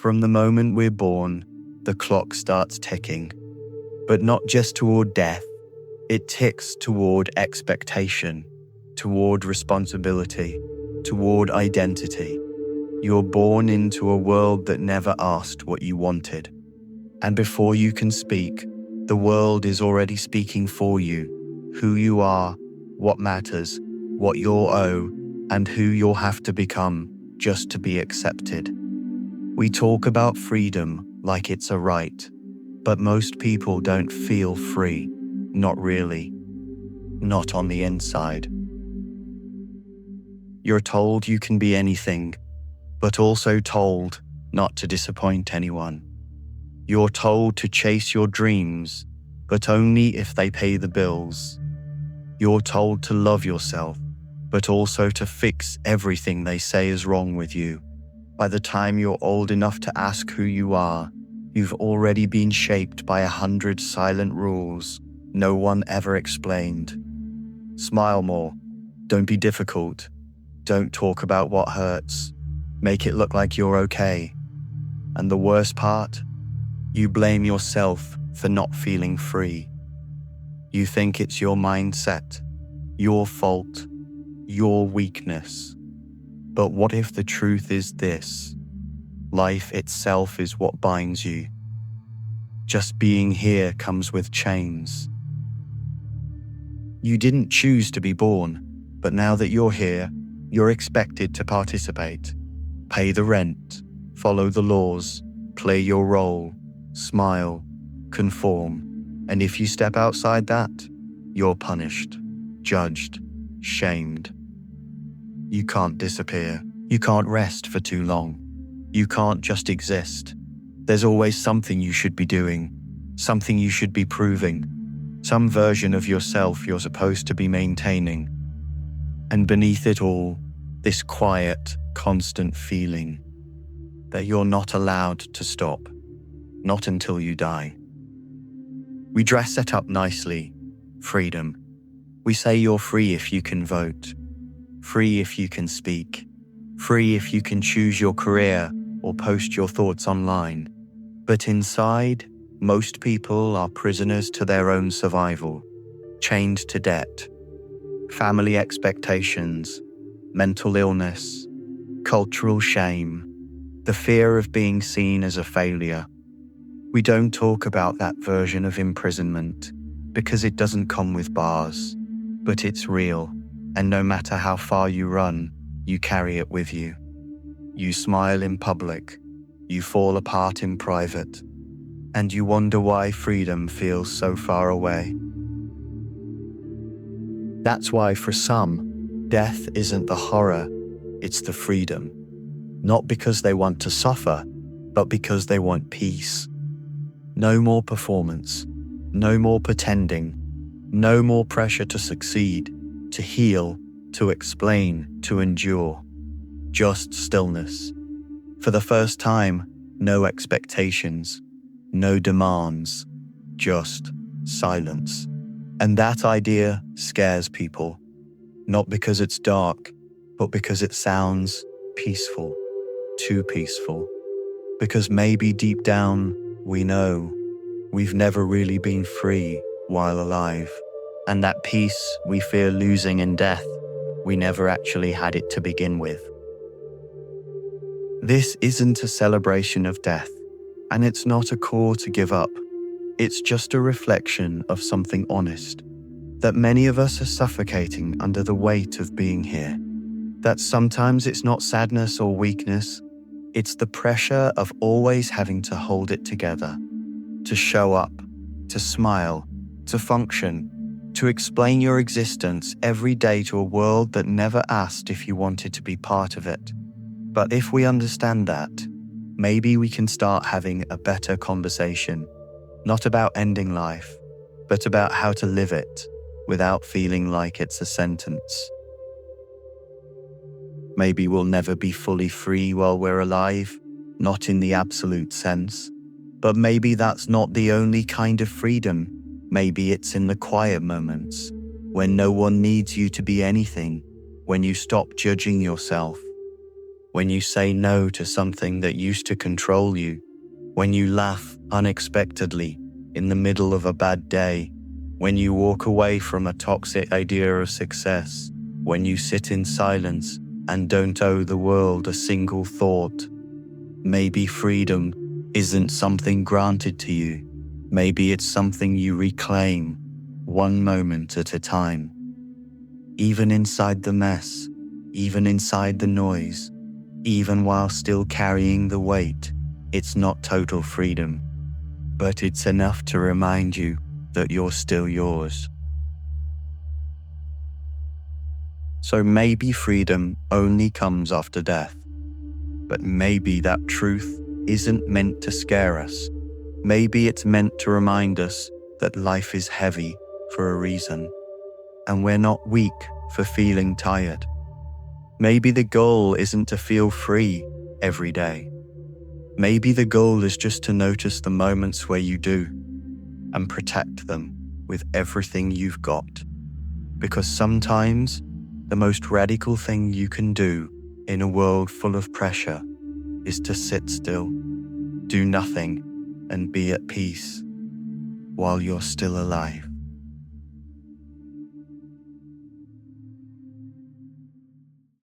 From the moment we're born, the clock starts ticking. But not just toward death, it ticks toward expectation, toward responsibility, toward identity. You're born into a world that never asked what you wanted. And before you can speak, the world is already speaking for you, who you are, what matters, what you'll owe, and who you'll have to become just to be accepted. We talk about freedom like it's a right, but most people don't feel free, not really, not on the inside. You're told you can be anything, but also told not to disappoint anyone. You're told to chase your dreams, but only if they pay the bills. You're told to love yourself, but also to fix everything they say is wrong with you. By the time you're old enough to ask who you are, you've already been shaped by 100 silent rules no one ever explained. Smile more. Don't be difficult. Don't talk about what hurts. Make it look like you're okay. And the worst part? You blame yourself for not feeling free. You think it's your mindset, your fault, your weakness. But what if the truth is this? Life itself is what binds you. Just being here comes with chains. You didn't choose to be born, but now that you're here, you're expected to participate. Pay the rent, follow the laws, play your role, smile, conform. And if you step outside that, you're punished, judged, shamed. You can't disappear. You can't rest for too long. You can't just exist. There's always something you should be doing, something you should be proving, some version of yourself you're supposed to be maintaining. And beneath it all, this quiet, constant feeling that you're not allowed to stop, not until you die. We dress it up nicely, freedom. We say you're free if you can vote, free if you can speak, free if you can choose your career or post your thoughts online. But inside, most people are prisoners to their own survival, chained to debt, family expectations, mental illness, cultural shame, the fear of being seen as a failure. We don't talk about that version of imprisonment because it doesn't come with bars, but it's real, and no matter how far you run, you carry it with you. You smile in public, you fall apart in private, and you wonder why freedom feels so far away. That's why for some, death isn't the horror, it's the freedom. Not because they want to suffer, but because they want peace. No more performance, no more pretending, no more pressure to succeed, to heal, to explain, to endure. Just stillness. For the first time, no expectations, no demands, just silence. And that idea scares people, not because it's dark, but because it sounds peaceful, too peaceful. Because maybe deep down, we know we've never really been free while alive. And that peace we fear losing in death, we never actually had it to begin with. This isn't a celebration of death, and it's not a call to give up. It's just a reflection of something honest, that many of us are suffocating under the weight of being here. That sometimes it's not sadness or weakness, it's the pressure of always having to hold it together, to show up, to smile, to function, to explain your existence every day to a world that never asked if you wanted to be part of it. But if we understand that, maybe we can start having a better conversation, not about ending life, but about how to live it without feeling like it's a sentence. Maybe we'll never be fully free while we're alive, not in the absolute sense. But maybe that's not the only kind of freedom. Maybe it's in the quiet moments, when no one needs you to be anything, when you stop judging yourself. when you say no to something that used to control you, when you laugh unexpectedly in the middle of a bad day, when you walk away from a toxic idea of success, when you sit in silence and don't owe the world a single thought. Maybe freedom isn't something granted to you. Maybe it's something you reclaim, one moment at a time. Even inside the mess, even inside the noise, even while still carrying the weight, it's not total freedom, but it's enough to remind you that you're still yours. So maybe freedom only comes after death, but maybe that truth isn't meant to scare us. Maybe it's meant to remind us that life is heavy for a reason, and we're not weak for feeling tired. Maybe the goal isn't to feel free every day. Maybe the goal is just to notice the moments where you do, and protect them with everything you've got. Because sometimes the most radical thing you can do in a world full of pressure is to sit still, do nothing, and be at peace while you're still alive.